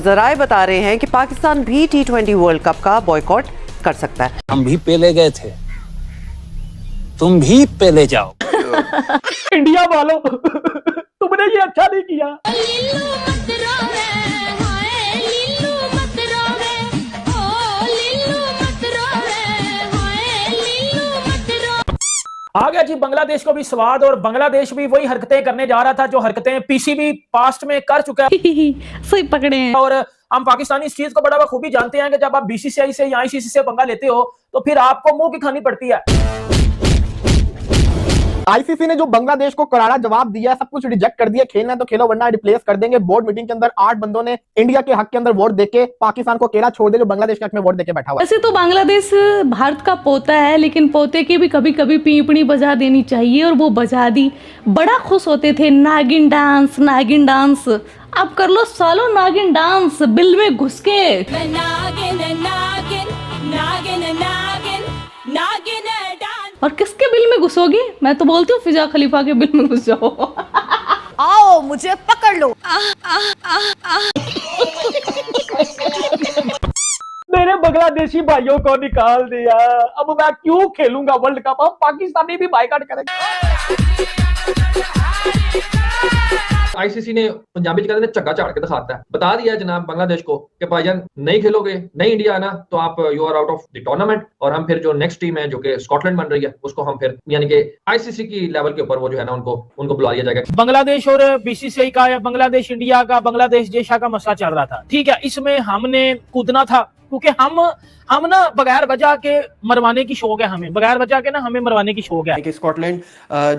जराए बता रहे हैं कि पाकिस्तान भी T20 वर्ल्ड कप का बॉयकॉट कर सकता है। हम भी पहले गए थे, तुम भी पहले जाओ। इंडिया वालों तुमने ये अच्छा नहीं किया। आ गया जी बांग्लादेश को भी स्वाद, और बांग्लादेश भी वही हरकतें करने जा रहा था जो हरकतें पीसीबी पास्ट में कर चुका है। सही पकड़े हैं। और हम पाकिस्तानी इस चीज को बड़ा बखूबी जानते हैं कि जब आप बीसीसीआई से या आईसीसी से पंगा लेते हो तो फिर आपको मुंह की खानी पड़ती है। आईसीसी ने जो बांग्लादेश को करारा जवाब दिया, सब कुछ रिजेक्ट कर दिया। खेलना है तो खेलो वरना रिप्लेस कर देंगे। बोर्ड मीटिंग के अंदर 8 बंदों ने इंडिया के हक के अंदर वोट देके पाकिस्तान को अकेला छोड़ दे, जो बांग्लादेश के हक में वोट देके बैठा हुआ है। वैसे तो बांग्लादेश भारत का पोता है, लेकिन पोते की भी कभी कभी पीपणी बजा देनी चाहिए, और वो बजा दी। बड़ा खुश होते थे, नागिन डांस नागिन डांस। अब कर लो सालो नागिन डांस बिल में घुस के। और किसके बिल में घुसोगी? मैं तो बोलती हूँ फिजा खलीफा के बिल में घुस जाओ। आओ मुझे पकड़ लो। मेरे बांग्लादेशी भाइयों को निकाल दिया, अब मैं क्यों खेलूंगा वर्ल्ड कप? अब पाकिस्तानी भी बाइकआउट करेंगे। आईसीसी ने पंजाबी कहते हैं चक्का चाड़ के दिखाता है, बता दिया जनाब बांग्लादेश को कि भाईजान नहीं खेलोगे, नहीं इंडिया आना तो आप you are out of the tournament. और हम फिर जो नेक्स्ट टीम है जो कि स्कॉटलैंड बन रही है उसको हम फिर यानी कि आईसीसी की लेवल के ऊपर वो जो है ना उनको बुला लिया जाएगा। बांग्लादेश और बीसीसीआई का या बांग्लादेश इंडिया का, बांग्लादेश जेशा का मसला चल रहा था, ठीक है। इसमें हमने कूदना था क्योंकि हम ना बगैर वजह के मरवाने की शौक है हमें, बगैर वजह के ना हमें मरवाने की शौक है। स्कॉटलैंड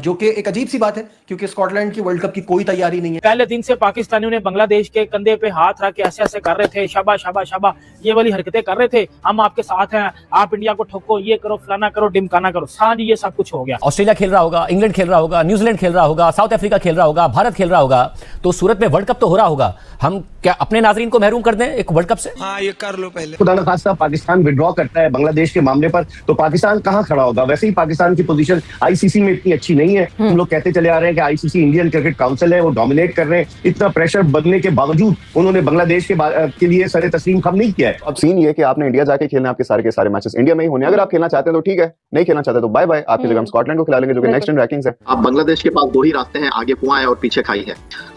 जो कि एक अजीब सी बात है क्योंकि स्कॉटलैंड की वर्ल्ड कप की कोई तैयारी नहीं है। पहले दिन से पाकिस्तानियों ने बांग्लादेश के कंधे पे हाथ रख के ऐसे ऐसे कर रहे थे, शाबा शाबा शाबा, ये वाली हरकतें कर रहे थे। हम आपके साथ हैं, आप इंडिया को ठोको, ये करो, फलाना करो, डिमकाना करो। हाँ जी, ये सब कुछ हो गया। ऑस्ट्रेलिया खेल रहा होगा, इंग्लैंड खेल रहा होगा, न्यूजीलैंड खेल रहा होगा, साउथ अफ्रीका खेल रहा होगा, भारत खेल रहा होगा, तो सूरत में वर्ल्ड कप तो हो रहा होगा। हम क्या अपने नाजरीन को महरूम कर दें एक वर्ल्ड कप से? हाँ, ये कर लो पहले। खुदा न खास्ता पाकिस्तान विड्रॉ करता है बांग्लादेश के मामले पर तो पाकिस्तान कहां खड़ा होगा? वैसे ही पाकिस्तान की पोजीशन आईसीसी में इतनी अच्छी नहीं है। हम लोग कहते चले आ रहे हैं कि आईसीसी इंडियन क्रिकेट काउंसिल है, वो डोमिनेट कर रहे हैं। इतना प्रेशर बनने के बावजूद उन्होंने बांग्लादेश के लिए सरे तस्लीम कम नहीं किया है। अब सीन ये कि आपने इंडिया जाके खेलना, आपके सारे के सारे मैचेस इंडिया में ही होने। अगर आप खेलना चाहते हैं तो ठीक है, नहीं खेलना चाहते तो बाय बाय। आपकी जगह हम स्कॉटलैंड को खिला लेंगे जो कि नेक्स्ट इन रैंकिंग्स है। अब बांग्लादेश के पास दो ही रास्ते हैं, आगे कुआं है और पीछे खाई है।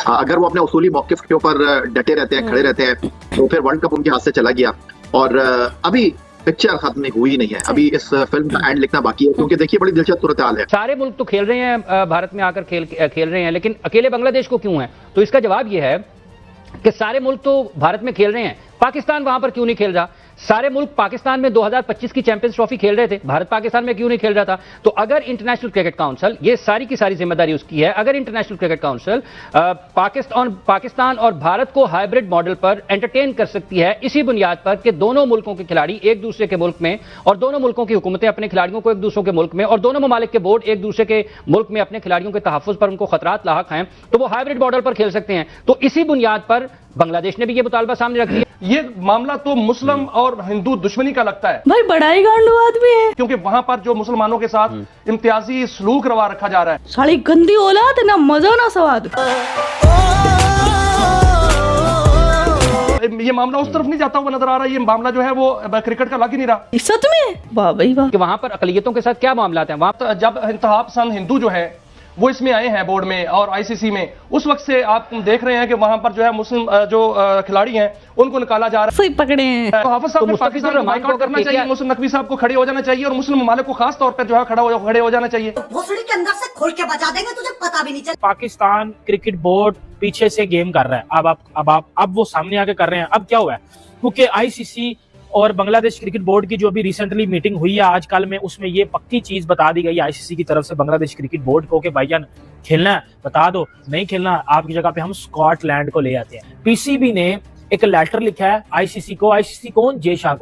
अगर वो अपने उसूली मौके के ऊपर डटे रहते हैं, खड़े रहते हैं, तो फिर वर्ल्ड कप उनके हाथ से चला गया। और अभी पिक्चर खत्म हुई नहीं है, अभी इस फिल्म का एंड लिखना बाकी है। क्योंकि देखिए बड़ी दिलचस्प सूरत हाल है। सारे मुल्क तो खेल रहे हैं, भारत में आकर खेल रहे हैं, लेकिन अकेले बांग्लादेश को क्यों है? तो इसका जवाब यह है कि सारे मुल्क तो भारत में खेल रहे हैं, पाकिस्तान वहां पर क्यों नहीं खेल रहा? सारे मुल्क पाकिस्तान में 2025 की चैंपियंस ट्रॉफी खेल रहे थे, भारत पाकिस्तान में क्यों नहीं खेल रहा था? तो अगर इंटरनेशनल क्रिकेट काउंसिल, ये सारी की सारी जिम्मेदारी उसकी है, अगर इंटरनेशनल क्रिकेट काउंसिल पाकिस्तान और भारत को हाइब्रिड मॉडल पर एंटरटेन कर सकती है, इसी बुनियाद पर कि दोनों मुल्कों के खिलाड़ी एक दूसरे के मुल्क में, और दोनों मुल्कों की हुकूमतें अपने खिलाड़ियों को एक दूसरे के मुल्क में, और दोनों ममालिक के बोर्ड एक दूसरे के मुल्क में अपने खिलाड़ियों के तहफ्फुज़ पर उनको खतरात लाहक हैं, तो वो हाइब्रिड मॉडल पर खेल सकते हैं। तो इसी बुनियाद पर बांग्लादेश ने भी ये मुतालबा सामने रख दिया। ये मामला तो मुस्लिम और हिंदू दुश्मनी का लगता है भाई, बड़ा ही गांडू आदमी है, क्योंकि वहां पर जो मुसलमानों के साथ इम्तियाजी सलूक रवा रखा जा रहा है। साली गंदी औलाद, ना मजा ना स्वाद। ये मामला उस तरफ नहीं जाता हुआ नजर आ रहा है, ये मामला जो है वो क्रिकेट का लग ही नहीं रहा। सच में वाह भाई वाह। कि वहां पर अकलियतों के साथ क्या मामला हैं? वहां जब इंतहा पसंद हिंदू जो है वो इसमें आए हैं बोर्ड में और आईसीसी में, उस वक्त से आप देख रहे हैं कि वहां पर जो है मुस्लिम जो खिलाड़ी हैं उनको निकाला जा रहा है। सही पकड़े हैं। तो हाफिज साहब ने पाकिस्तान को बाइकआउट करना चाहिए, मुस्लिम नकवी साहब को खड़े हो जाना चाहिए, और मुस्लिम ममालिक को खास तौर पर जो है खड़े हो जाना चाहिए। भोसड़ी के अंदर से खोल के बजा देंगे, तुझे पता भी नहीं चल। पाकिस्तान क्रिकेट बोर्ड पीछे से गेम कर रहा है, अब वो सामने आके कर रहे हैं। अब क्या हुआ है? क्योंकि आईसीसी और बांग्लादेश क्रिकेट बोर्ड की जो अभी रिसेंटली मीटिंग हुई है आजकल में, उसमें ये पक्की चीज बता दी गई आईसीसी की तरफ से बांग्लादेश क्रिकेट बोर्ड को कि भाईजान खेलना है बता दो, नहीं खेलना आपकी जगह पे हम स्कॉटलैंड को ले आते हैं। पीसीबी ने एक लेटर लिखा है आईसीसी को, आईसीसी कौन? जेशा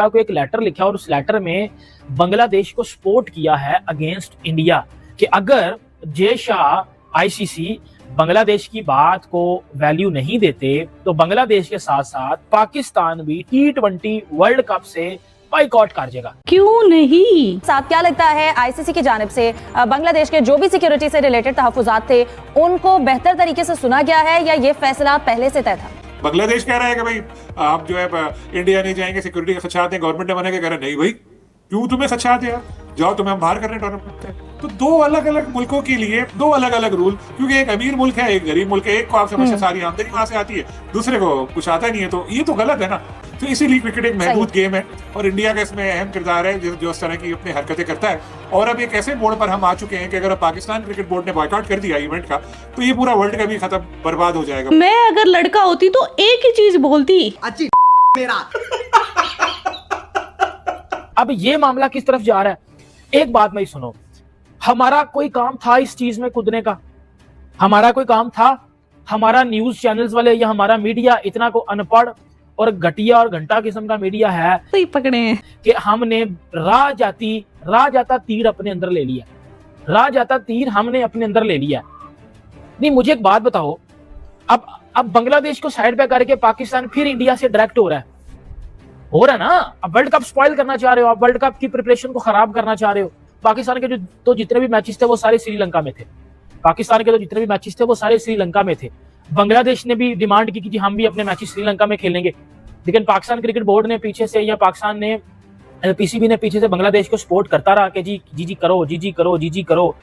को एक लेटर लिखा है, और उस लेटर में बांग्लादेश को सपोर्ट किया है अगेंस्ट इंडिया कि अगर जेशा आईसीसी बांग्लादेश की बात को वैल्यू नहीं देते तो बांग्लादेश के साथ साथ पाकिस्तान भी T20 वर्ल्ड कप से बाइकआउट कर जाएगा। क्यों नहीं? साहब, क्या लगता है आईसीसी की जानिब से बांग्लादेश के जो भी सिक्योरिटी से रिलेटेड तहफ्फुज़ात थे उनको बेहतर तरीके से सुना गया है, या ये फैसला पहले से तय था? बांग्लादेश कह रहा है कि भाई आप जो है इंडिया नहीं जाएंगे, सिक्योरिटी का खदशात है, गवर्नमेंट ने मना के कह रहा है नहीं भाई क्यों तुम्हें खदशात है यार, जाओ तुम्हें हम बाहर कर रहे हैं टूर्नामेंट से। तो दो अलग अलग मुल्कों के लिए दो अलग अलग रूल, क्योंकि एक अमीर मुल्क है एक गरीब मुल्क है, एक को आप समझते सारी आमदनी वहां से आती है, दूसरे को कुछ आता नहीं है, तो ये तो गलत है ना। तो इसीलिए क्रिकेट एक महदूद गेम है और इंडिया का इसमें अहम किरदार है जो इस तरह की अपनी हरकतें करता है। और अब एक ऐसे मोड़ पर हम आ चुके हैं कि अगर पाकिस्तान क्रिकेट बोर्ड ने बॉयकॉट कर दिया इवेंट का तो ये पूरा वर्ल्ड कप भी खत्म बर्बाद हो जाएगा। मैं अगर लड़का होती तो एक ही चीज बोलती, मेरा अब ये मामला किस तरफ जा रहा है, एक बात मैं सुनो, हमारा कोई काम था इस चीज में कूदने का? हमारा कोई काम था? हमारा न्यूज चैनल्स वाले या हमारा मीडिया इतना को अनपढ़ और घटिया और घंटा किस्म का मीडिया है सही पकड़े हैं कि हमने राह जाता तीर अपने अंदर ले लिया, राह जाता तीर हमने अपने अंदर ले लिया। नहीं, मुझे एक बात बताओ, अब बांग्लादेश को साइड पे करके पाकिस्तान फिर इंडिया से डायरेक्ट हो रहा है ना। अब वर्ल्ड कप स्पॉइल करना चाह रहे हो, आप वर्ल्ड कप की प्रिपरेशन को खराब करना चाह रहे हो। पाकिस्तान के जो जितने भी मैचेस थे वो सारे श्रीलंका में थे, पाकिस्तान के जो जितने भी मैचेस थे वो सारे श्रीलंका में थे। बांग्लादेश ने भी डिमांड की कि हम भी अपने मैचेस श्रीलंका में खेलेंगे, लेकिन पाकिस्तान क्रिकेट बोर्ड ने पीछे से या पाकिस्तान ने पीसीबी ने पीछे से बांग्लादेश को सपोर्ट करता रहा कि जी करो।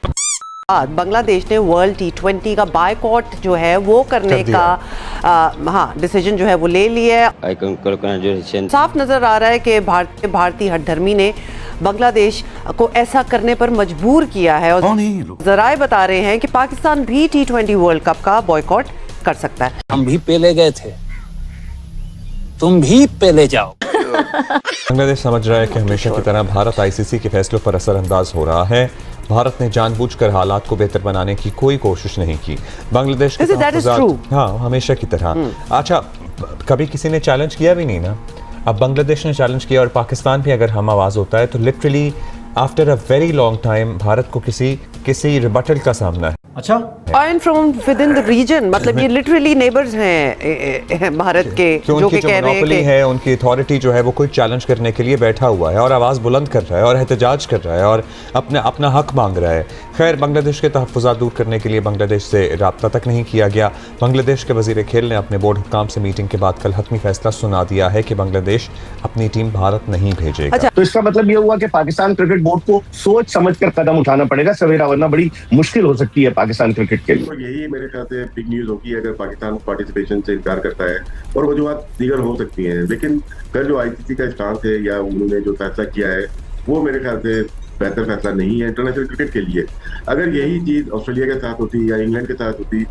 बांग्लादेश ने वर्ल्ड T20 का बायकॉट जो है वो करने का डिसीजन जो है वो ले लिया है। साफ नजर आ रहा है कि भारतीय हठधर्मी ने बांग्लादेश को ऐसा करने पर मजबूर किया है और जराए बता रहे हैं कि पाकिस्तान भी T20 वर्ल्ड कप का बॉयकॉट कर सकता है। हम भी पहले गए थे, तुम भी पहले जाओ। बांग्लादेश समझ रहा है कि हमेशा की तरह भारत आईसीसी के फैसलों पर असरअंदाज हो रहा है। भारत ने जानबूझकर हालात को बेहतर बनाने की कोई कोशिश नहीं की। बांग्लादेश के हाँ हमेशा की तरह। अच्छा, कभी किसी ने चैलेंज किया भी नहीं ना। अब बांग्लादेश ने चैलेंज किया और पाकिस्तान भी अगर हम आवाज होता है तो literally after a very long time Bharat को किसी रिबटल का सामना है। अच्छा, and from within the region, मतलब ये लिटरली नेबर्स हैं भारत के, जो कि कह रहे हैं कि है उनकी अथॉरिटी जो है वो कोई चैलेंज करने के लिए बैठा हुआ है और आवाज़ बुलंद कर रहा है और एहतजाज कर रहा है और अपना हक मांग रहा है। खैर, बांग्लादेश के तहफ़्फ़ुज़ात दूर करने के लिए बांग्लादेश से रब्ता तक नहीं किया गया। बांग्लादेश के वज़ीर खेल ने अपने बोर्ड हुकाम से मीटिंग के बाद कल हतमी फैसला सुना दिया है कि बांग्लादेश अपनी टीम भारत नहीं भेजेगा। तो इसका मतलब ये हुआ कि पाकिस्तान क्रिकेट बोर्ड को सोच समझ कर कदम उठाना पड़ेगा सवेरा, वरना बड़ी मुश्किल हो सकती है पाकिस्तान क्रिकेट के लिए। तो यही मेरे ख्याल से बिग न्यूज होगी अगर पाकिस्तान पार्टिसिपेशन से इनकार करता है, और वजूहत दीगर हो सकती हैं, लेकिन कल जो आईसीसी का स्टांस है या उन्होंने जो फैसला किया है वो मेरे ख्याल से बेहतर फैसला नहीं है इंटरनेशनल क्रिकेट के लिए। अगर यही चीज ऑस्ट्रेलिया के साथ होती या इंग्लैंड के साथ होती,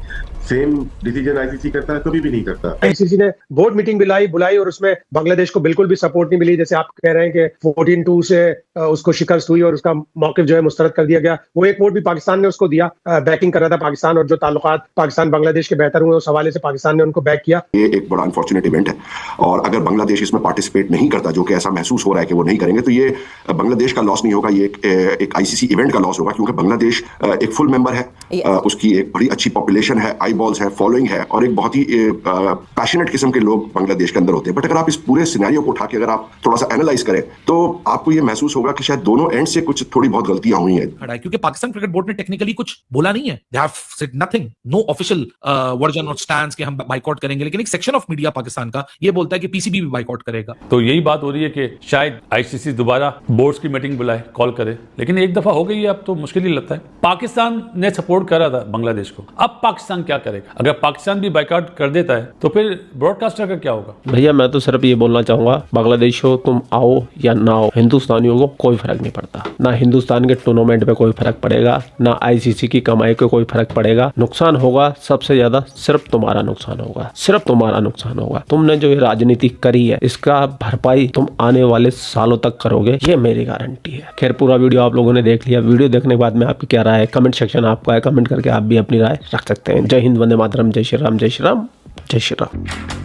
सेम डिसीजन आईसीसी करता, कभी भी नहीं करता। आईसीसी ने बोर्ड मीटिंग बुलाई और उसमें बांग्लादेश को बिल्कुल भी सपोर्ट नहीं मिली। जैसे आप कह रहे हैं कि 14-2 से उसको शिकस्त हुई और उसका मौकिफ जो है मुस्तरद कर दिया गया। वो एक वोट भी पाकिस्तान ने उसको दिया, बैकिंग कर रहा था पाकिस्तान, और जो ताल्लुकात पाकिस्तान बांग्लादेश के बेहतर हुए उस हवाले से पाकिस्तान ने उनको बैक किया। ये एक बड़ा अनफॉर्चुनेट इवेंट है और अगर बांग्लादेश इसमें पार्टिसिपेट नहीं करता, जो कि ऐसा महसूस हो रहा है कि वो नहीं करेंगे, तो ये बांग्लादेश का लॉस नहीं होगा, ये एक आईसीसी इवेंट का लॉस होगा, क्योंकि बांग्लादेश एक फुल मेंबर है, उसकी एक बड़ी अच्छी पॉपुलेशन है, आई बॉल्स है, फॉलोइंग है और एक बहुत ही पैशनेट किस्म के लोग बांग्लादेश के अंदर होते हैं। बट अगर आप इस पूरे सिनेरियो को उठा के अगर आप थोड़ा सा एनालाइज करें तो आपको ये महसूस होगा कि शायद दोनों एंड से कुछ थोड़ी बहुत गलतियां हुई हैं। क्योंकि पाकिस्तान क्रिकेट बोर्ड ने टेक्निकली कुछ बोला नहीं है, they have said nothing, no official version और स्टैंड कि हम बाइकआउट करेंगे, लेकिन एक सेक्शन ऑफ मीडिया पाकिस्तान का ये बोलता है कि पीसीबी भी बाइकआउट करेगा। तो यही बात हो रही है कि शायद आईसीसी दोबारा बोर्ड्स की मीटिंग बुलाए, कॉल करे, लेकिन एक दफा हो गई है, अब तो मुश्किल ही लगता है। पाकिस्तान ने सपोर्ट करा था बांग्लादेश को, अब पाकिस्तान क्या करेगा? अगर पाकिस्तान भी बाइकआउट कर देता है तो फिर ब्रॉडकास्टर का क्या होगा? भैया मैं तो सिर्फ ये बोलना चाहूंगा, बांग्लादेश हो तुम आओ या ना आओ, हिंदुस्तानियों को कोई फर्क नहीं पड़ता। ना हिंदुस्तान के टूर्नामेंट पे कोई फर्क पड़ेगा, ना आईसीसी की कमाई को कोई फर्क पड़ेगा। नुकसान होगा सबसे ज्यादा सिर्फ तुम्हारा नुकसान होगा, सिर्फ तुम्हारा नुकसान होगा। तुमने जो ये राजनीति करी है इसका भरपाई तुम आने वाले सालों तक करोगे, ये मेरी गारंटी है। खैर, पूरा वीडियो आप लोगों ने देख लिया। वीडियो देखने के बाद में आपकी क्या राय है, कमेंट सेक्शन आपका है, कमेंट करके आप भी अपनी राय रख सकते हैं। जय हिंद, वंदे मातरम, जय श्री राम, जय श्री राम, जय श्री राम।